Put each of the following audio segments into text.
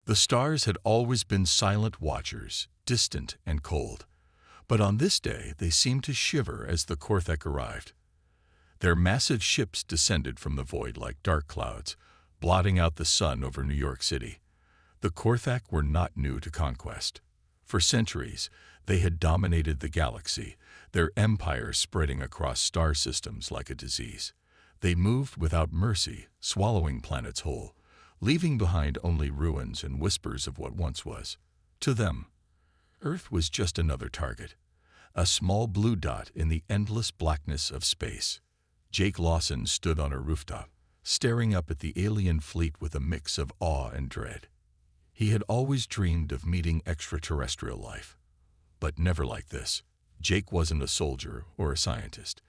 The stars had always been silent watchers, distant and cold, but on this day they seemed to shiver as the Korthek arrived. Their massive ships descended from the void like dark clouds, blotting out the sun over New York City. The Korthak were not new to conquest. For centuries, they had dominated the galaxy, their empire spreading across star systems like a disease. They moved without mercy, swallowing planets whole, leaving behind only ruins and whispers of what once was. To them, Earth was just another target, a small blue dot in the endless blackness of space. Jake Lawson stood on a rooftop, staring up at the alien fleet with a mix of awe and dread. He had always dreamed of meeting extraterrestrial life, but never like this. Jake wasn't a soldier or a scientist.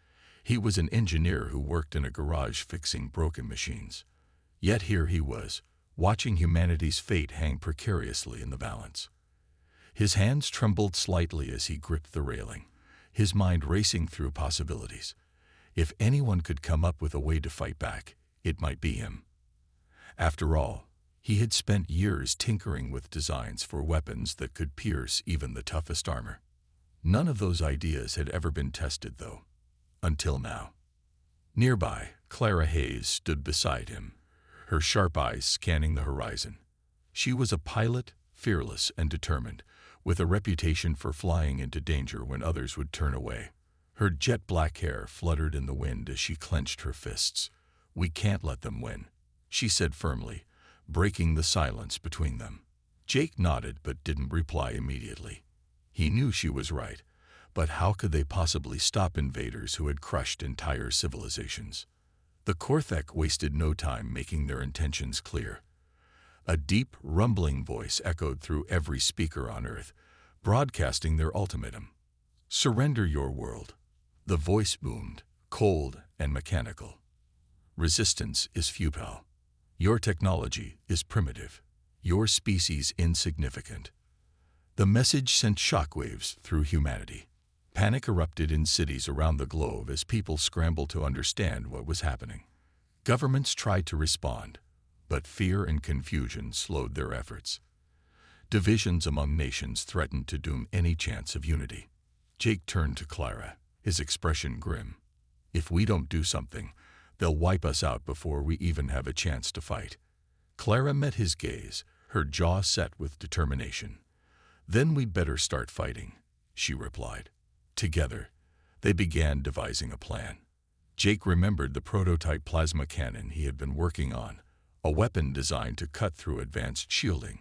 He was an engineer who worked in a garage fixing broken machines. Yet here he was, watching humanity's fate hang precariously in the balance. His hands trembled slightly as he gripped the railing, his mind racing through possibilities. If anyone could come up with a way to fight back, it might be him. After all, he had spent years tinkering with designs for weapons that could pierce even the toughest armor. None of those ideas had ever been tested, though, until now. Nearby, Clara Hayes stood beside him, her sharp eyes scanning the horizon. She was a pilot, fearless and determined, with a reputation for flying into danger when others would turn away. Her jet-black hair fluttered in the wind as she clenched her fists. "We can't let them win," she said firmly, breaking the silence between them. Jake nodded but didn't reply immediately. He knew she was right, but how could they possibly stop invaders who had crushed entire civilizations? The Korthek wasted no time making their intentions clear. A deep, rumbling voice echoed through every speaker on Earth, broadcasting their ultimatum. "Surrender your world." The voice boomed, cold and mechanical. "Resistance is futile. Your technology is primitive. Your species insignificant." The message sent shockwaves through humanity. Panic erupted in cities around the globe as people scrambled to understand what was happening. Governments tried to respond, but fear and confusion slowed their efforts. Divisions among nations threatened to doom any chance of unity. Jake turned to Clara, his expression grim. "If we don't do something, they'll wipe us out before we even have a chance to fight." Clara met his gaze, her jaw set with determination. "Then we'd better start fighting," she replied. Together, they began devising a plan. Jake remembered the prototype plasma cannon he had been working on, a weapon designed to cut through advanced shielding.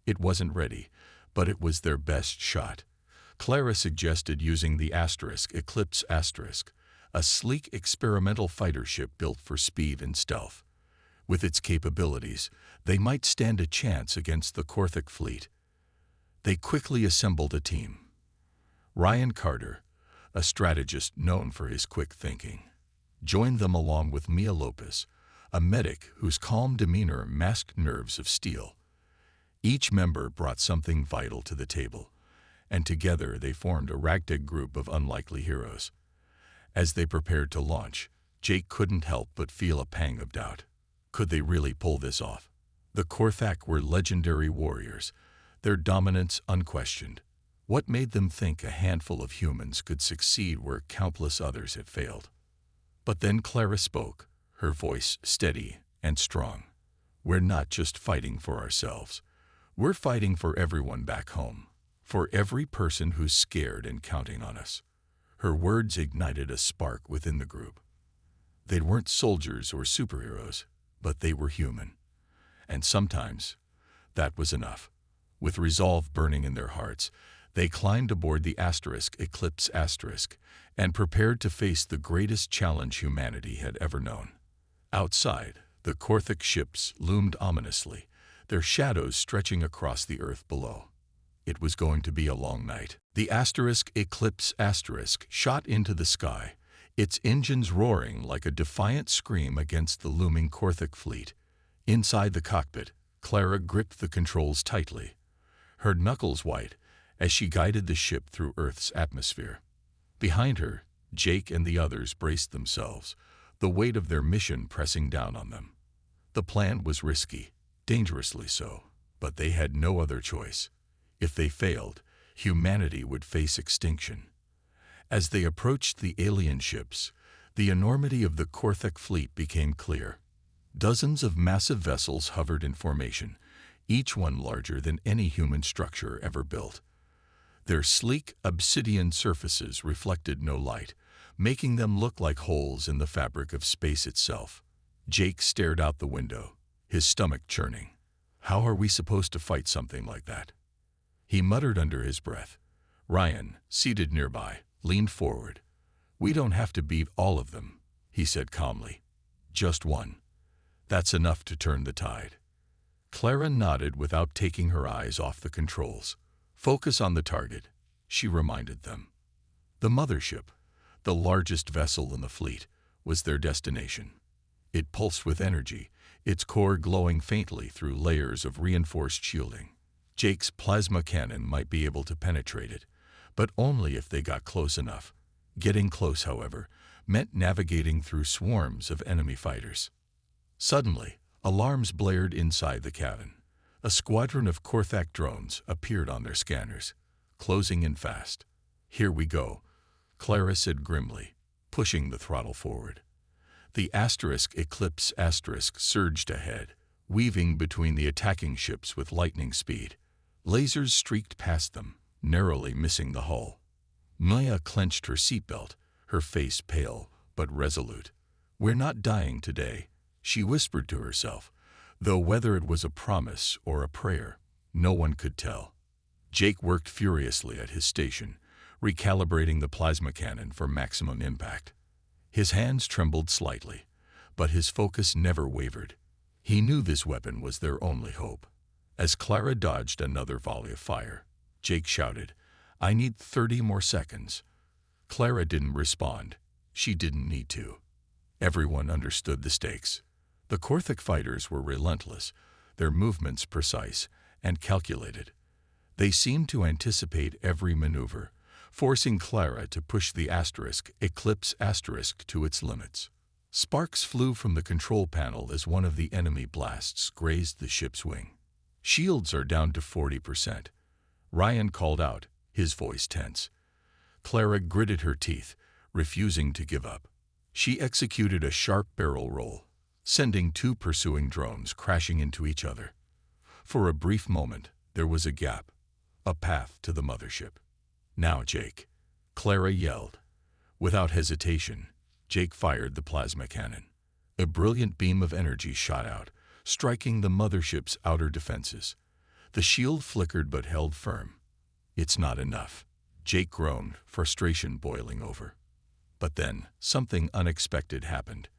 It wasn't ready, but it was their best shot. Clara suggested using the Eclipse Asterisk, a sleek experimental fighter ship built for speed and stealth. With its capabilities, they might stand a chance against the Korthak fleet. They quickly assembled a team. Ryan Carter, a strategist known for his quick thinking, joined them along with Mia Lopez, a medic whose calm demeanor masked nerves of steel. Each member brought something vital to the table, and together they formed a ragtag group of unlikely heroes. As they prepared to launch, Jake couldn't help but feel a pang of doubt. Could they really pull this off? The Korthak were legendary warriors, their dominance unquestioned. What made them think a handful of humans could succeed where countless others had failed? But then Clara spoke, her voice steady and strong. "We're not just fighting for ourselves. We're fighting for everyone back home, for every person who's scared and counting on us." Her words ignited a spark within the group. They weren't soldiers or superheroes, but they were human. And sometimes, that was enough. With resolve burning in their hearts, they climbed aboard the Eclipse Asterisk and prepared to face the greatest challenge humanity had ever known. Outside, the Korthak ships loomed ominously, their shadows stretching across the earth below. It was going to be a long night. The Eclipse Asterisk shot into the sky, its engines roaring like a defiant scream against the looming Korthak fleet. Inside the cockpit, Clara gripped the controls tightly, her knuckles white as she guided the ship through Earth's atmosphere. Behind her, Jake and the others braced themselves, the weight of their mission pressing down on them. The plan was risky, dangerously so, But they had no other choice. If they failed, humanity would face extinction. As they approached the alien ships, the enormity of the Korthek fleet became clear. Dozens of massive vessels hovered in formation, each one larger than any human structure ever built. Their sleek obsidian surfaces reflected no light, making them look like holes in the fabric of space itself. Jake stared out the window, his stomach churning. How are we supposed to fight something like that? He muttered under his breath. Ryan, seated nearby, leaned forward. We don't have to beat all of them, he said calmly. Just one. That's enough to turn the tide. Clara nodded without taking her eyes off the controls. Focus on the target, she reminded them. The mothership, the largest vessel in the fleet, was their destination. It pulsed with energy, its core glowing faintly through layers of reinforced shielding. Jake's plasma cannon might be able to penetrate it, but only if they got close enough. Getting close, however, meant navigating through swarms of enemy fighters. Suddenly, alarms blared inside the cabin. A squadron of Korthak drones appeared on their scanners, closing in fast. Here we go, Clara said grimly, pushing the throttle forward. The Eclipse surged ahead, weaving between the attacking ships with lightning speed. Lasers streaked past them, narrowly missing the hull. Maya clenched her seatbelt, her face pale but resolute. We're not dying today, she whispered to herself, though whether it was a promise or a prayer, no one could tell. Jake worked furiously at his station, recalibrating the plasma cannon for maximum impact. His hands trembled slightly, but his focus never wavered. He knew this weapon was their only hope. As Clara dodged another volley of fire, Jake shouted, I need 30 more seconds. Clara didn't respond. She didn't need to. Everyone understood the stakes. The Korthak fighters were relentless, their movements precise and calculated. They seemed to anticipate every maneuver, forcing Clara to push the Eclipse to its limits. Sparks flew from the control panel as one of the enemy blasts grazed the ship's wing. Shields are down to 40%. Ryan called out, his voice tense. Clara gritted her teeth, refusing to give up. She executed a sharp barrel roll, sending two pursuing drones crashing into each other. For a brief moment, there was a gap, a path to the mothership. Now, Jake, Clara yelled. Without hesitation, Jake fired the plasma cannon. A brilliant beam of energy shot out, striking the mothership's outer defenses. The shield flickered but held firm. It's not enough, Jake groaned, frustration boiling over. But then, something unexpected happened.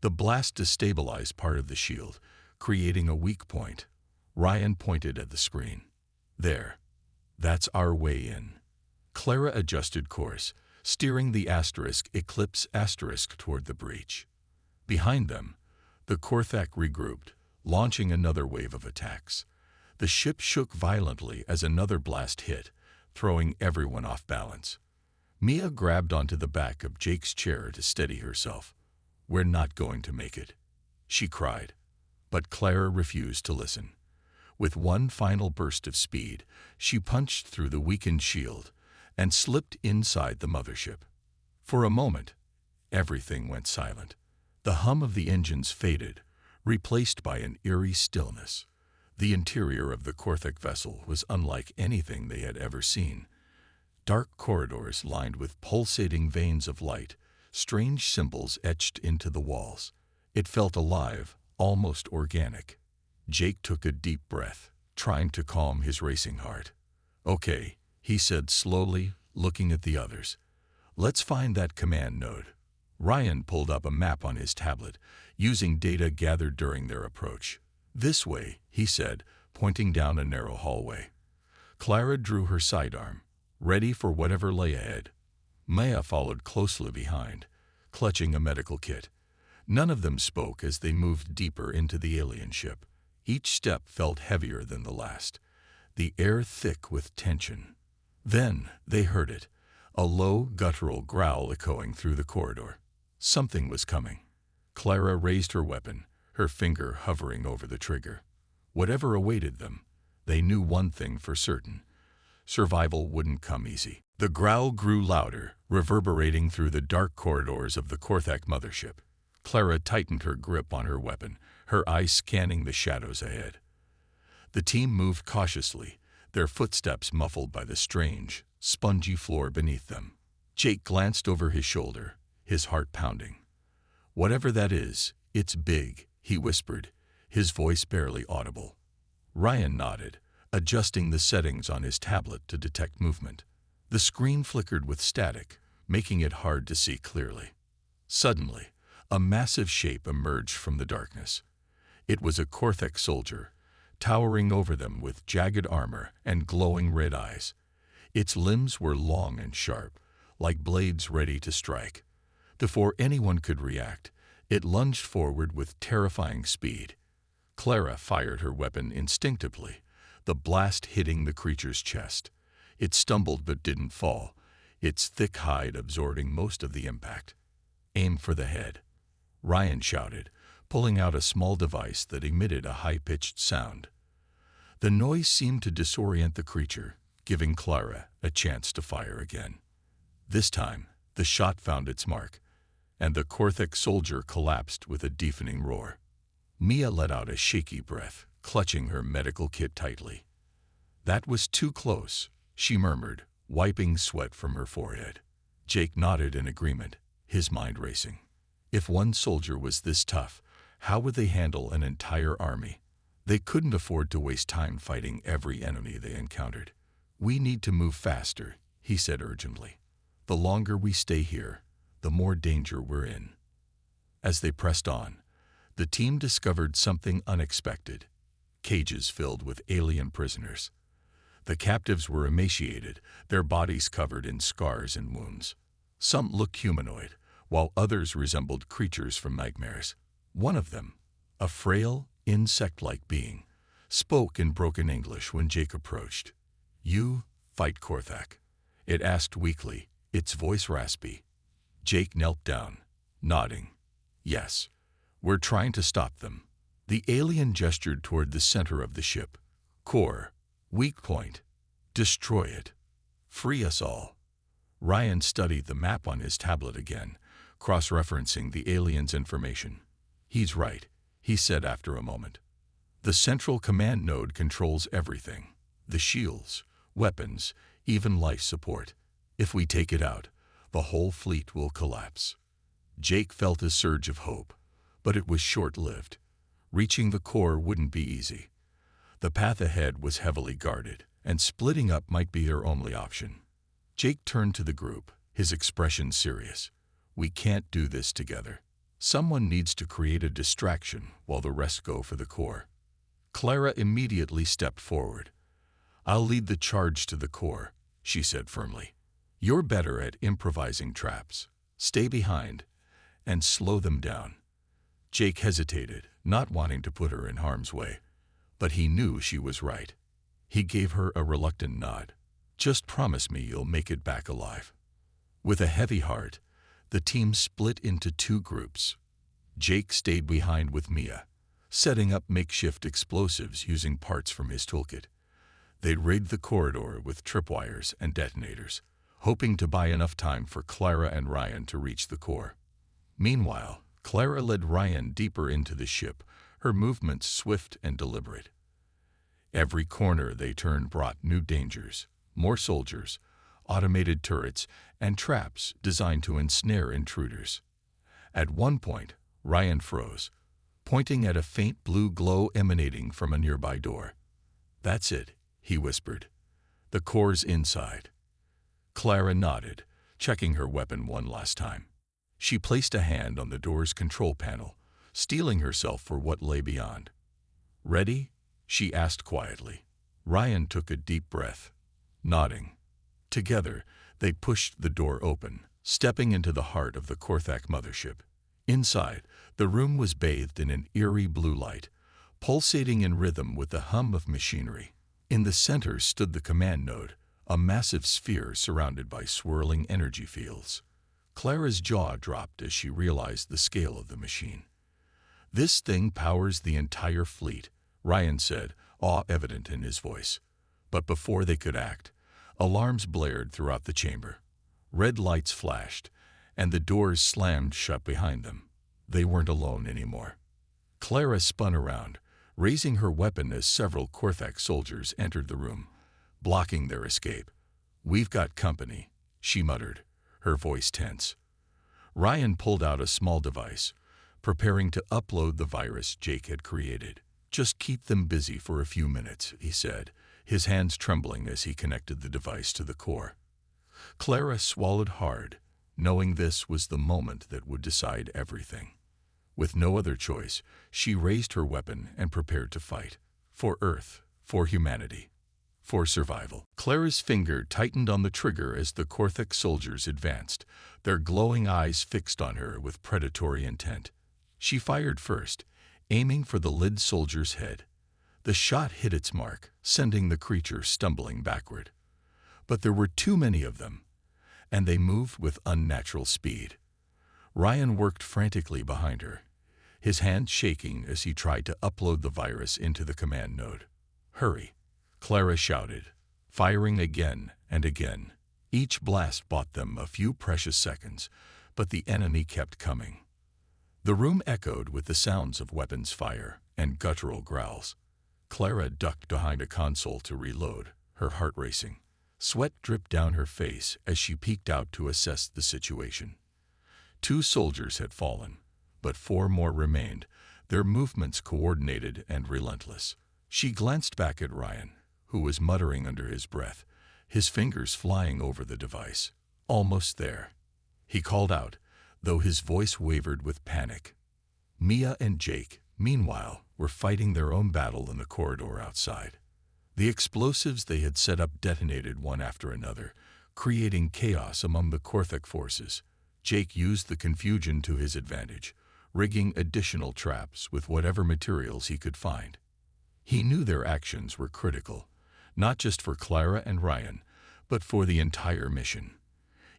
The blast destabilized part of the shield, creating a weak point. Ryan pointed at the screen. There. That's our way in. Clara adjusted course, steering the Eclipse toward the breach. Behind them, the Korthak regrouped, launching another wave of attacks. The ship shook violently as another blast hit, throwing everyone off balance. Mia grabbed onto the back of Jake's chair to steady herself. We're not going to make it, she cried. But Clara refused to listen. With one final burst of speed, she punched through the weakened shield and slipped inside the mothership. For a moment, everything went silent. The hum of the engines faded, replaced by an eerie stillness. The interior of the Korthak vessel was unlike anything they had ever seen. Dark corridors lined with pulsating veins of light, strange symbols etched into the walls. It felt alive, almost organic. Jake took a deep breath, trying to calm his racing heart. Okay, he said slowly, looking at the others. Let's find that command node. Ryan pulled up a map on his tablet, using data gathered during their approach. This way, he said, pointing down a narrow hallway. Clara drew her sidearm, ready for whatever lay ahead. Maya followed closely behind, clutching a medical kit. None of them spoke as they moved deeper into the alien ship. Each step felt heavier than the last, the air thick with tension. Then they heard it, a low, guttural growl echoing through the corridor. Something was coming. Clara raised her weapon, her finger hovering over the trigger. Whatever awaited them, They knew one thing for certain: survival wouldn't come easy. The growl grew louder, reverberating through the dark corridors of the Korthak mothership. Clara tightened her grip on her weapon, her eyes scanning the shadows ahead. The team moved cautiously, their footsteps muffled by the strange, spongy floor beneath them. Jake glanced over his shoulder, his heart pounding. "Whatever that is, it's big," he whispered, his voice barely audible. Ryan nodded, adjusting the settings on his tablet to detect movement. The screen flickered with static, making it hard to see clearly. Suddenly, a massive shape emerged from the darkness. It was a Korthak soldier, towering over them with jagged armor and glowing red eyes. Its limbs were long and sharp, like blades ready to strike. Before anyone could react, it lunged forward with terrifying speed. Clara fired her weapon instinctively, the blast hitting the creature's chest. It stumbled but didn't fall, its thick hide absorbing most of the impact. "Aim for the head," Ryan shouted, pulling out a small device that emitted a high-pitched sound. The noise seemed to disorient the creature, giving Clara a chance to fire again. This time, the shot found its mark, and the Korthak soldier collapsed with a deafening roar. Mia let out a shaky breath, clutching her medical kit tightly. "That was too close," she murmured, wiping sweat from her forehead. Jake nodded in agreement, his mind racing. If one soldier was this tough, how would they handle an entire army? They couldn't afford to waste time fighting every enemy they encountered. "We need to move faster," he said urgently. "The longer we stay here, the more danger we're in." As they pressed on, the team discovered something unexpected: cages filled with alien prisoners. The captives were emaciated, their bodies covered in scars and wounds. Some looked humanoid, while others resembled creatures from nightmares. One of them, a frail, insect-like being, spoke in broken English when Jake approached. "You fight Korthak?" it asked weakly, its voice raspy. Jake knelt down, nodding. "Yes, we're trying to stop them." The alien gestured toward the center of the ship. "Core, weak point. Destroy it. Free us all." Ryan studied the map on his tablet again, cross-referencing the alien's information. "He's right," he said after a moment. "The central command node controls everything: the shields, weapons, even life support. If we take it out, the whole fleet will collapse." Jake felt a surge of hope, but it was short-lived. Reaching the core wouldn't be easy. The path ahead was heavily guarded, and splitting up might be their only option. Jake turned to the group, his expression serious. "We can't do this together. Someone needs to create a distraction while the rest go for the core." Clara immediately stepped forward. "I'll lead the charge to the core," she said firmly. "You're better at improvising traps. Stay behind and slow them down." Jake hesitated, not wanting to put her in harm's way, but he knew she was right. He gave her a reluctant nod. "Just promise me you'll make it back alive." With a heavy heart, the team split into two groups. Jake stayed behind with Mia, setting up makeshift explosives using parts from his toolkit. They rigged the corridor with tripwires and detonators, hoping to buy enough time for Clara and Ryan to reach the core. Meanwhile, Clara led Ryan deeper into the ship, her movements swift and deliberate. Every corner they turned brought new dangers: more soldiers, automated turrets, and traps designed to ensnare intruders. At one point, Ryan froze, pointing at a faint blue glow emanating from a nearby door. "That's it," he whispered. "The core's inside." Clara nodded, checking her weapon one last time. She placed a hand on the door's control panel, steeling herself for what lay beyond. "Ready?" she asked quietly. Ryan took a deep breath, nodding. Together, they pushed the door open, stepping into the heart of the Korthak mothership. Inside, the room was bathed in an eerie blue light, pulsating in rhythm with the hum of machinery. In the center stood the command node, a massive sphere surrounded by swirling energy fields. Clara's jaw dropped as she realized the scale of the machine. "This thing powers the entire fleet," Ryan said, awe evident in his voice. But before they could act, alarms blared throughout the chamber. Red lights flashed, and the doors slammed shut behind them. They weren't alone anymore. Clara spun around, raising her weapon as several Korthak soldiers entered the room, blocking their escape. "We've got company," she muttered, her voice tense. Ryan pulled out a small device, preparing to upload the virus Jake had created. "Just keep them busy for a few minutes," he said, his hands trembling as he connected the device to the core. Clara swallowed hard, knowing this was the moment that would decide everything. With no other choice, she raised her weapon and prepared to fight. For Earth, for humanity, for survival. Clara's finger tightened on the trigger as the Korthak soldiers advanced, their glowing eyes fixed on her with predatory intent. She fired first, aiming for the lead soldier's head. The shot hit its mark, sending the creature stumbling backward. But there were too many of them, and they moved with unnatural speed. Ryan worked frantically behind her, his hands shaking as he tried to upload the virus into the command node. "Hurry," Clara shouted, firing again and again. Each blast bought them a few precious seconds, but the enemy kept coming. The room echoed with the sounds of weapons fire and guttural growls. Clara ducked behind a console to reload, her heart racing. Sweat dripped down her face as she peeked out to assess the situation. 2 soldiers had fallen, but 4 more remained, their movements coordinated and relentless. She glanced back at Ryan, who was muttering under his breath, his fingers flying over the device. "Almost there," he called out, though his voice wavered with panic. Mia and Jake, meanwhile, were fighting their own battle in the corridor outside. The explosives they had set up detonated one after another, creating chaos among the Korthak forces. Jake used the confusion to his advantage, rigging additional traps with whatever materials he could find. He knew their actions were critical, not just for Clara and Ryan, but for the entire mission.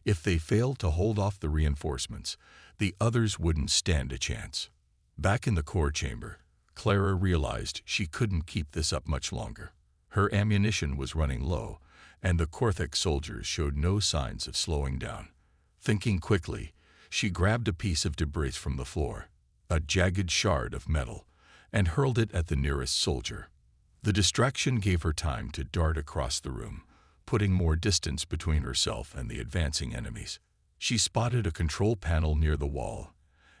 If they failed to hold off the reinforcements, the others wouldn't stand a chance. Back in the core chamber, Clara realized she couldn't keep this up much longer. Her ammunition was running low, and the Korthak soldiers showed no signs of slowing down. Thinking quickly, she grabbed a piece of debris from the floor, a jagged shard of metal, and hurled it at the nearest soldier. The distraction gave her time to dart across the room, putting more distance between herself and the advancing enemies. She spotted a control panel near the wall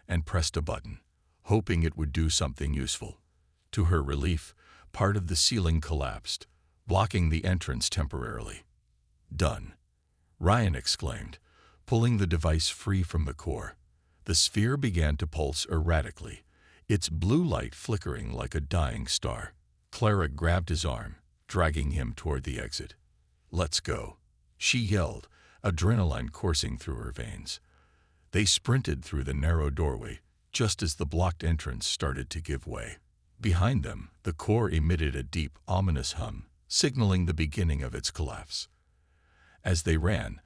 and pressed a button, hoping it would do something useful. To her relief, part of the ceiling collapsed, blocking the entrance temporarily. "Done," Ryan exclaimed, pulling the device free from the core. The sphere began to pulse erratically, its blue light flickering like a dying star. Clara grabbed his arm, dragging him toward the exit. "Let's go," she yelled, adrenaline coursing through her veins. They sprinted through the narrow doorway, just as the blocked entrance started to give way. Behind them, the core emitted a deep, ominous hum, signaling the beginning of its collapse. As they ran,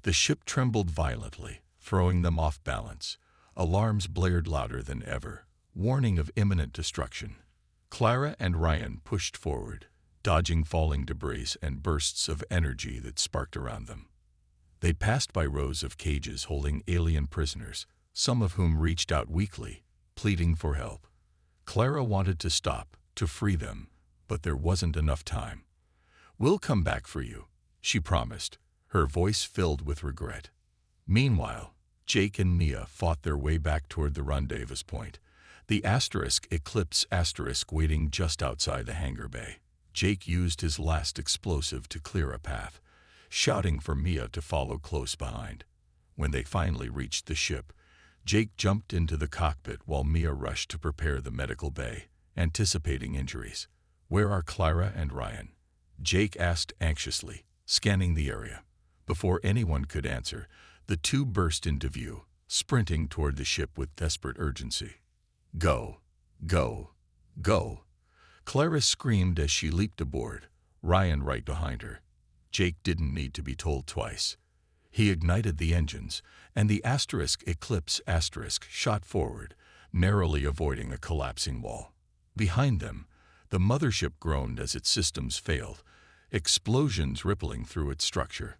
the ship trembled violently, throwing them off balance. Alarms blared louder than ever, warning of imminent destruction. Clara and Ryan pushed forward, dodging falling debris and bursts of energy that sparked around them. They passed by rows of cages holding alien prisoners, some of whom reached out weakly, pleading for help. Clara wanted to stop, to free them, but there wasn't enough time. "We'll come back for you," she promised, her voice filled with regret. Meanwhile, Jake and Mia fought their way back toward the rendezvous point, the Eclipse waiting just outside the hangar bay. Jake used his last explosive to clear a path, shouting for Mia to follow close behind. When they finally reached the ship, Jake jumped into the cockpit while Mia rushed to prepare the medical bay, anticipating injuries. "Where are Clara and Ryan?" Jake asked anxiously, scanning the area. Before anyone could answer, the 2 burst into view, sprinting toward the ship with desperate urgency. "Go! Go! Go!" Clara screamed as she leaped aboard, Ryan right behind her. Jake didn't need to be told twice. He ignited the engines, and the Eclipse shot forward, narrowly avoiding a collapsing wall. Behind them, The mothership groaned as its systems failed, explosions rippling through its structure.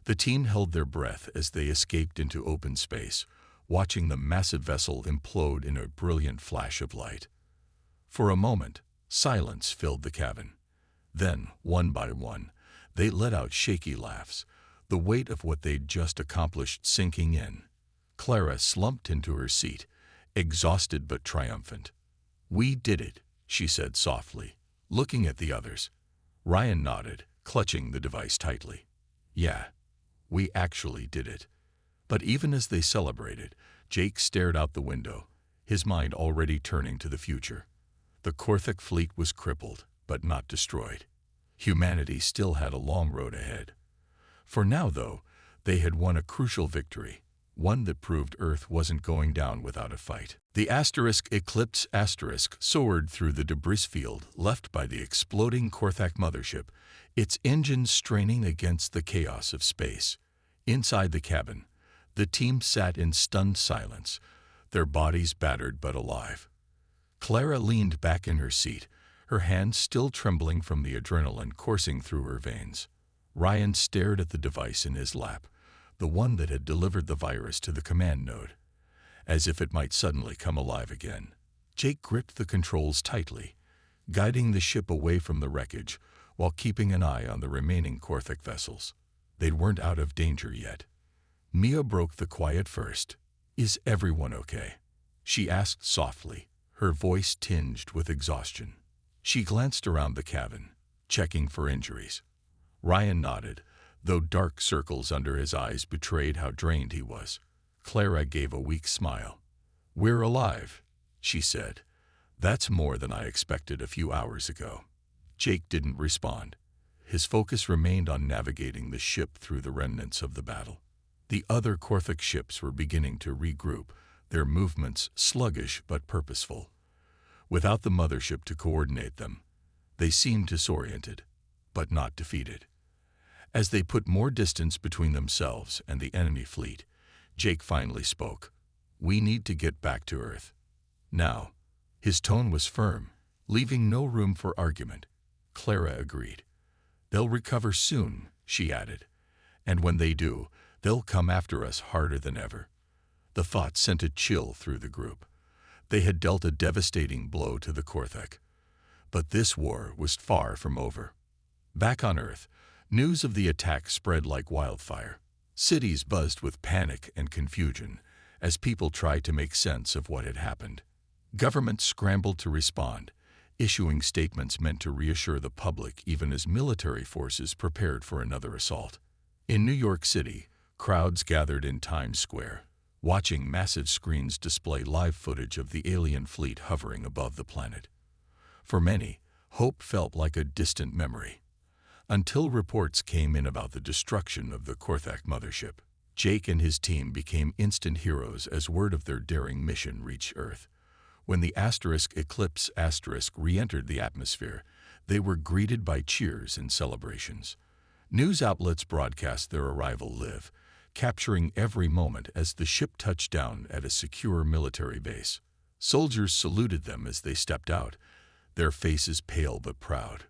The team held their breath as they escaped into open space, watching the massive vessel implode in a brilliant flash of light. For a moment, silence filled the cabin. Then, one by one, they let out shaky laughs, the weight of what they'd just accomplished sinking in. Clara slumped into her seat, exhausted but triumphant. "We did it," she said softly, looking at the others. Ryan nodded, clutching the device tightly. "Yeah, we actually did it." But even as they celebrated, Jake stared out the window, his mind already turning to the future. The Korthak fleet was crippled, but not destroyed. Humanity still had a long road ahead. For now, though, they had won a crucial victory, one that proved Earth wasn't going down without a fight. The Eclipse soared through the debris field left by the exploding Korthak mothership, its engines straining against the chaos of space. Inside the cabin, the team sat in stunned silence, their bodies battered but alive. Clara leaned back in her seat, her hands still trembling from the adrenaline coursing through her veins. Ryan stared at the device in his lap, the one that had delivered the virus to the command node, as if it might suddenly come alive again. Jake gripped the controls tightly, guiding the ship away from the wreckage while keeping an eye on the remaining Korthak vessels. They weren't out of danger yet. Mia broke the quiet first. "Is everyone okay?" she asked softly, her voice tinged with exhaustion. She glanced around the cabin, checking for injuries. Ryan nodded, though dark circles under his eyes betrayed how drained he was. Clara gave a weak smile. "We're alive," she said. "That's more than I expected a few hours ago." Jake didn't respond. His focus remained on navigating the ship through the remnants of the battle. The other Korthak ships were beginning to regroup, their movements sluggish but purposeful. Without the mothership to coordinate them, they seemed disoriented, but not defeated. As they put more distance between themselves and the enemy fleet, Jake finally spoke. "We need to get back to Earth. Now." His tone was firm, leaving no room for argument. Clara agreed. "They'll recover soon," she added. "And when they do, they'll come after us harder than ever." The thought sent a chill through the group. They had dealt a devastating blow to the Korthak. But this war was far from over. Back on Earth, news of the attack spread like wildfire. Cities buzzed with panic and confusion as people tried to make sense of what had happened. Governments scrambled to respond, issuing statements meant to reassure the public even as military forces prepared for another assault. In New York City, crowds gathered in Times Square, watching massive screens display live footage of the alien fleet hovering above the planet. For many, hope felt like a distant memory. Until reports came in about the destruction of the Korthak mothership, Jake and his team became instant heroes as word of their daring mission reached Earth. When the Eclipse re-entered the atmosphere, they were greeted by cheers and celebrations. News outlets broadcast their arrival live, capturing every moment as the ship touched down at a secure military base. Soldiers saluted them as they stepped out, their faces pale but proud.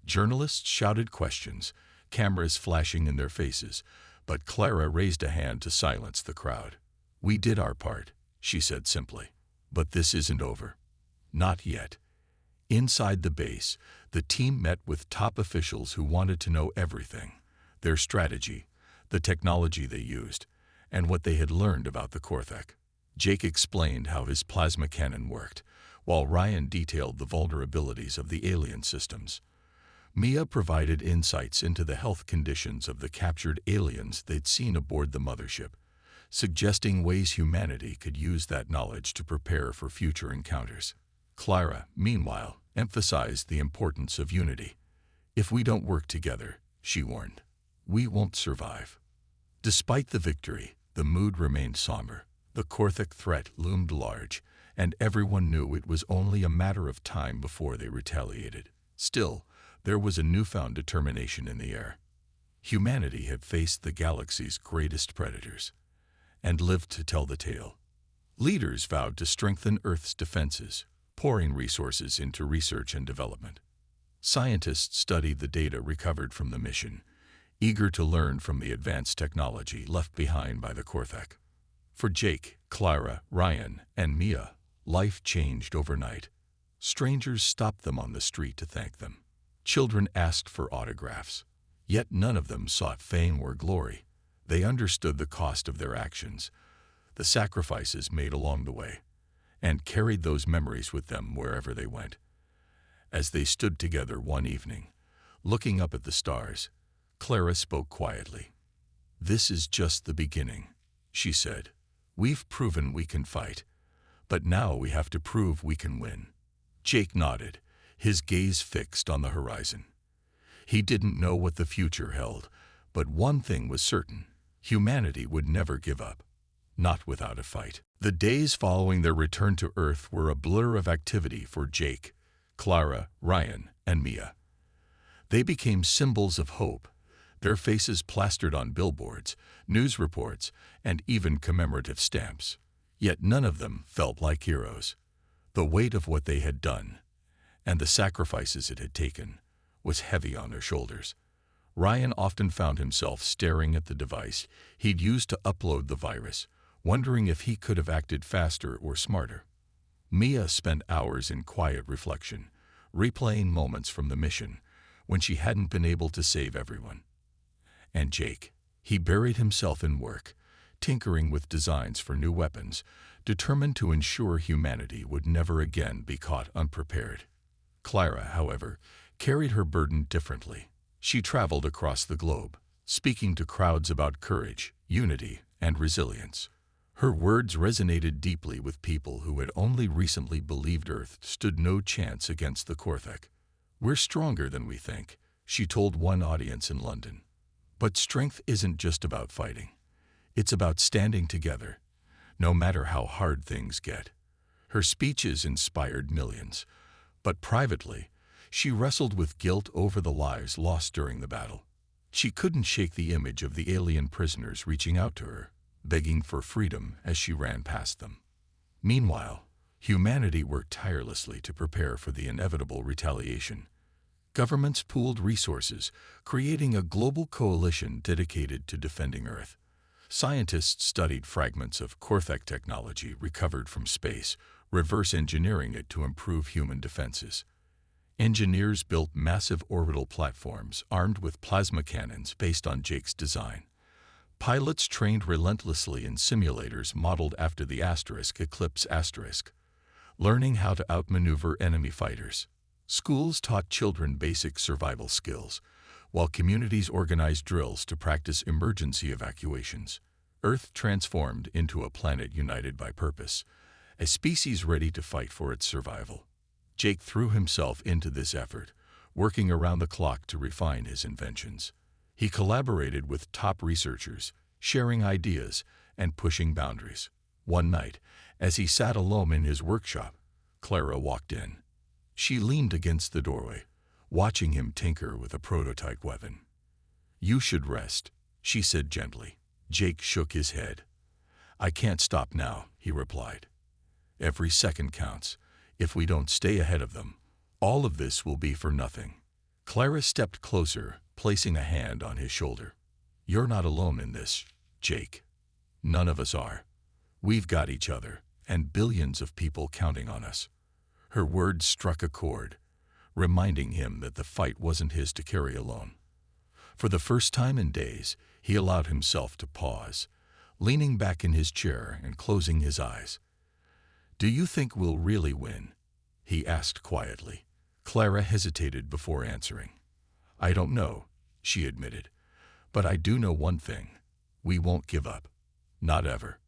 Journalists shouted questions, cameras flashing in their faces, but Clara raised a hand to silence the crowd. "We did our part," she said simply. "But this isn't over." Not yet. Inside the base, the team met with top officials who wanted to know everything: their strategy, the technology they used, and what they had learned about the Korthak. Jake explained how his plasma cannon worked, while Ryan detailed the vulnerabilities of the alien systems. Mia provided insights into the health conditions of the captured aliens they'd seen aboard the mothership, suggesting ways humanity could use that knowledge to prepare for future encounters. Clara, meanwhile, emphasized the importance of unity. "If we don't work together," she warned, "we won't survive." Despite the victory, the mood remained somber. The Korthak threat loomed large, and everyone knew it was only a matter of time before they retaliated. Still, there was a newfound determination in the air. Humanity had faced the galaxy's greatest predators and lived to tell the tale. Leaders vowed to strengthen Earth's defenses, pouring resources into research and development. Scientists studied the data recovered from the mission, eager to learn from the advanced technology left behind by the Korthek. For Jake, Clara, Ryan, and Mia, life changed overnight. Strangers stopped them on the street to thank them. Children asked for autographs. Yet none of them sought fame or glory. They understood the cost of their actions, the sacrifices made along the way, and carried those memories with them wherever they went. As they stood together one evening, looking up at the stars, Clara spoke quietly. "This is just the beginning," she said. "We've proven we can fight, but now we have to prove we can win." Jake nodded, his gaze fixed on the horizon. He didn't know what the future held, but one thing was certain: humanity would never give up, not without a fight. The days following their return to Earth were a blur of activity for Jake, Clara, Ryan, and Mia. They became symbols of hope, their faces plastered on billboards, news reports, and even commemorative stamps. Yet none of them felt like heroes. The weight of what they had done, and the sacrifices it had taken, was heavy on their shoulders. Ryan often found himself staring at the device he'd used to upload the virus, wondering if he could have acted faster or smarter. Mia spent hours in quiet reflection, replaying moments from the mission when she hadn't been able to save everyone. And Jake, he buried himself in work, tinkering with designs for new weapons, determined to ensure humanity would never again be caught unprepared. Clara, however, carried her burden differently. She traveled across the globe, speaking to crowds about courage, unity, and resilience. Her words resonated deeply with people who had only recently believed Earth stood no chance against the Korthek. "We're stronger than we think," she told one audience in London. "But strength isn't just about fighting. It's about standing together, no matter how hard things get." Her speeches inspired millions, but privately, she wrestled with guilt over the lives lost during the battle. She couldn't shake the image of the alien prisoners reaching out to her, begging for freedom as she ran past them. Meanwhile, humanity worked tirelessly to prepare for the inevitable retaliation. Governments pooled resources, creating a global coalition dedicated to defending Earth. Scientists studied fragments of Korthek technology recovered from space, reverse engineering it to improve human defenses. Engineers built massive orbital platforms armed with plasma cannons based on Jake's design. Pilots trained relentlessly in simulators modeled after the Eclipse asterisk, learning how to outmaneuver enemy fighters. Schools taught children basic survival skills, while communities organized drills to practice emergency evacuations. Earth transformed into a planet united by purpose, a species ready to fight for its survival. Jake threw himself into this effort, working around the clock to refine his inventions. He collaborated with top researchers, sharing ideas and pushing boundaries. One night, as he sat alone in his workshop, Clara walked in. She leaned against the doorway, watching him tinker with a prototype weapon. "You should rest," she said gently. Jake shook his head. "I can't stop now," he replied. "Every second counts. If we don't stay ahead of them, all of this will be for nothing." Clara stepped closer, placing a hand on his shoulder. "You're not alone in this, Jake. None of us are. We've got each other, and billions of people counting on us." Her words struck a chord, reminding him that the fight wasn't his to carry alone. For the first time in days, he allowed himself to pause, leaning back in his chair and closing his eyes. "Do you think we'll really win?" he asked quietly. Clara hesitated before answering. "I don't know," she admitted, "but I do know one thing. We won't give up. Not ever."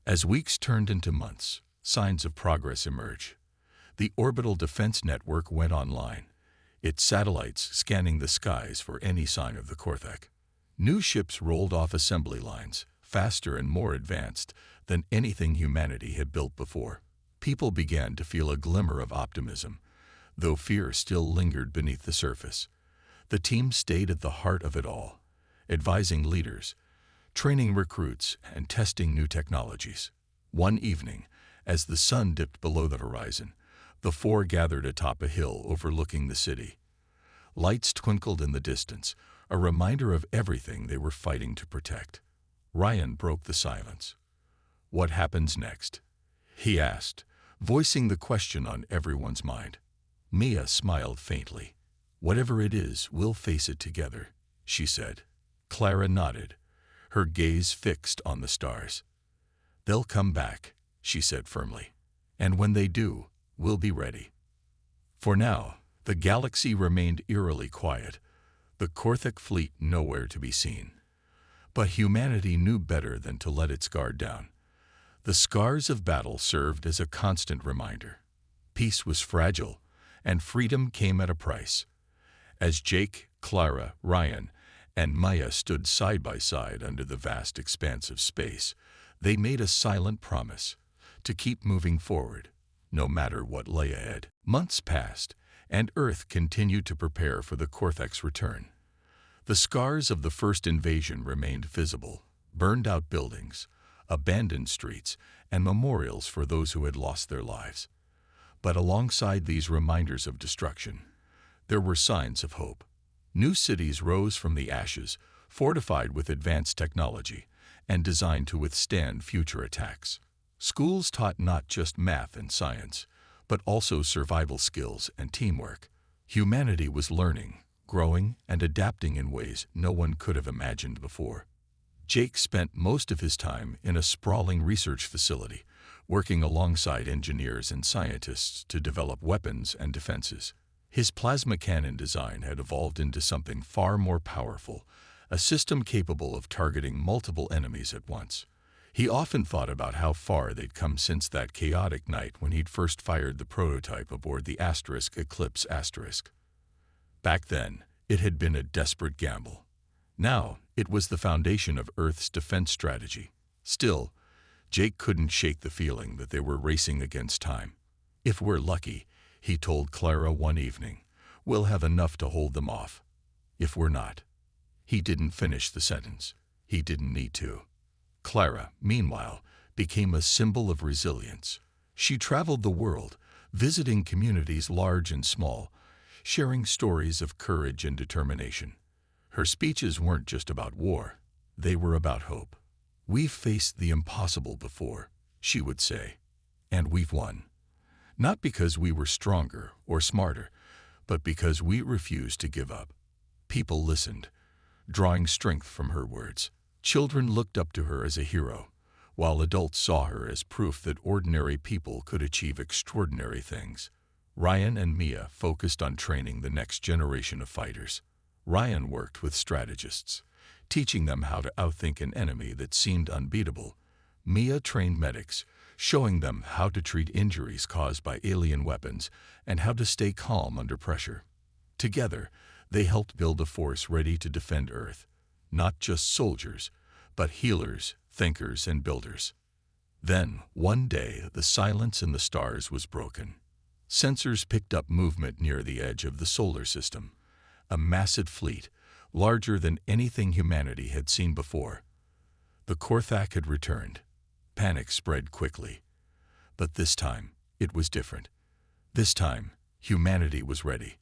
As weeks turned into months, signs of progress emerged. The orbital defense network went online, its satellites scanning the skies for any sign of the Korthek. New ships rolled off assembly lines, faster and more advanced than anything humanity had built before. People began to feel a glimmer of optimism, though fear still lingered beneath the surface. The team stayed at the heart of it all, advising leaders, training recruits, and testing new technologies. One evening, as the sun dipped below the horizon, The four gathered atop a hill overlooking the city. Lights twinkled in the distance, a reminder of everything they were fighting to protect. Ryan broke the silence. "What happens next?" he asked, voicing the question on everyone's mind. Mia smiled faintly. "Whatever it is, we'll face it together," she said. Clara nodded, her gaze fixed on the stars. "They'll come back," she said firmly. "And when they do, we'll be ready." For now, the galaxy remained eerily quiet, the Korthik fleet nowhere to be seen. But humanity knew better than to let its guard down. The scars of battle served as a constant reminder. Peace was fragile, and freedom came at a price. As Jake, Clara, Ryan, and Maya stood side by side under the vast expanse of space, they made a silent promise to keep moving forward, no matter what lay ahead. Months passed, and Earth continued to prepare for the Korthik's return. The scars of the first invasion remained visible: burned-out buildings, abandoned streets, and memorials for those who had lost their lives. But alongside these reminders of destruction, there were signs of hope. New cities rose from the ashes, fortified with advanced technology and designed to withstand future attacks. Schools taught not just math and science, but also survival skills and teamwork. Humanity was learning, growing, and adapting in ways no one could have imagined before. Jake spent most of his time in a sprawling research facility, working alongside engineers and scientists to develop weapons and defenses. His plasma cannon design had evolved into something far more powerful, a system capable of targeting multiple enemies at once. He often thought about how far they'd come since that chaotic night when he'd first fired the prototype aboard the Eclipse Asterisk. Back then, it had been a desperate gamble. Now, it was the foundation of Earth's defense strategy. Still, Jake couldn't shake the feeling that they were racing against time. "If we're lucky," he told Clara one evening, "we'll have enough to hold them off. If we're not." He didn't finish the sentence. He didn't need to. Clara, meanwhile, became a symbol of resilience. She traveled the world, visiting communities large and small, sharing stories of courage and determination. Her speeches weren't just about war. They were about hope. "We've faced the impossible before," she would say, "and we've won. Not because we were stronger or smarter, but because we refused to give up." People listened, drawing strength from her words. Children looked up to her as a hero, while adults saw her as proof that ordinary people could achieve extraordinary things. Ryan and Mia focused on training the next generation of fighters. Ryan worked with strategists, teaching them how to outthink an enemy that seemed unbeatable. Mia trained medics, showing them how to treat injuries caused by alien weapons and how to stay calm under pressure. Together, they helped build a force ready to defend Earth. Not just soldiers, but healers, thinkers, and builders. Then, one day, the silence in the stars was broken. Sensors picked up movement near the edge of the solar system. A massive fleet, larger than anything humanity had seen before. The Korthak had returned. Panic spread quickly. But this time, it was different. This time, humanity was ready.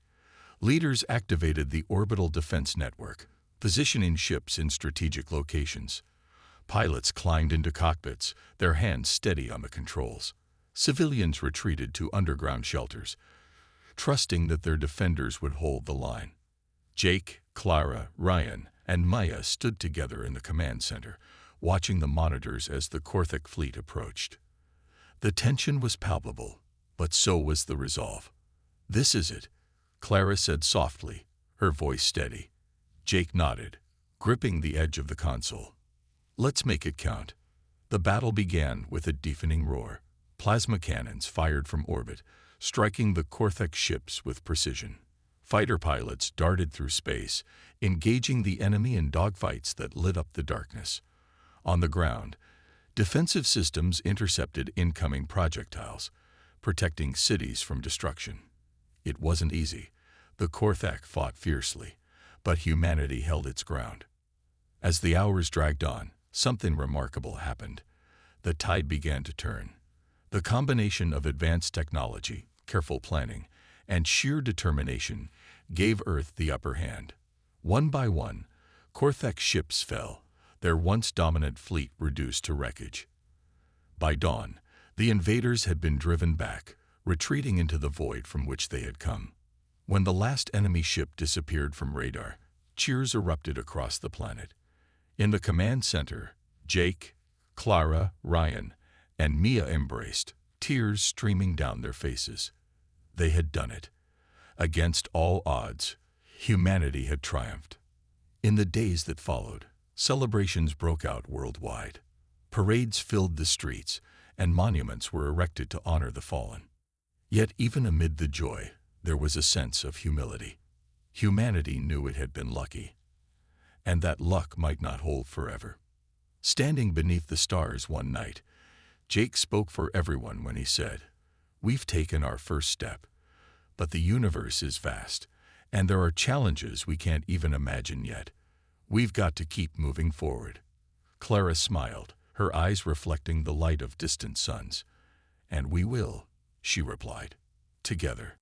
Leaders activated the orbital defense network, positioning ships in strategic locations. Pilots climbed into cockpits, their hands steady on the controls. Civilians retreated to underground shelters, trusting that their defenders would hold the line. Jake, Clara, Ryan, and Maya stood together in the command center, watching the monitors as the Korthik fleet approached. The tension was palpable, but so was the resolve. "This is it," Clara said softly, her voice steady. Jake nodded, gripping the edge of the console. "Let's make it count." The battle began with a deafening roar. Plasma cannons fired from orbit, striking the Korthik ships with precision. Fighter pilots darted through space, engaging the enemy in dogfights that lit up the darkness. On the ground, defensive systems intercepted incoming projectiles, protecting cities from destruction. It wasn't easy. The Korthak fought fiercely, but humanity held its ground. As the hours dragged on, something remarkable happened. The tide began to turn. The combination of advanced technology, careful planning, and sheer determination gave Earth the upper hand. One by one, Korthek's ships fell, their once dominant fleet reduced to wreckage. By dawn, the invaders had been driven back, retreating into the void from which they had come. When the last enemy ship disappeared from radar, cheers erupted across the planet. In the command center, Jake, Clara, Ryan, and Mia embraced, tears streaming down their faces. They had done it. Against all odds, humanity had triumphed. In the days that followed, celebrations broke out worldwide. Parades filled the streets, and monuments were erected to honor the fallen. Yet even amid the joy, there was a sense of humility. Humanity knew it had been lucky, and that luck might not hold forever. Standing beneath the stars one night, Jake spoke for everyone when he said, "We've taken our first step, but the universe is vast, and there are challenges we can't even imagine yet. We've got to keep moving forward." Clara smiled, her eyes reflecting the light of distant suns. "And we will," she replied, "together."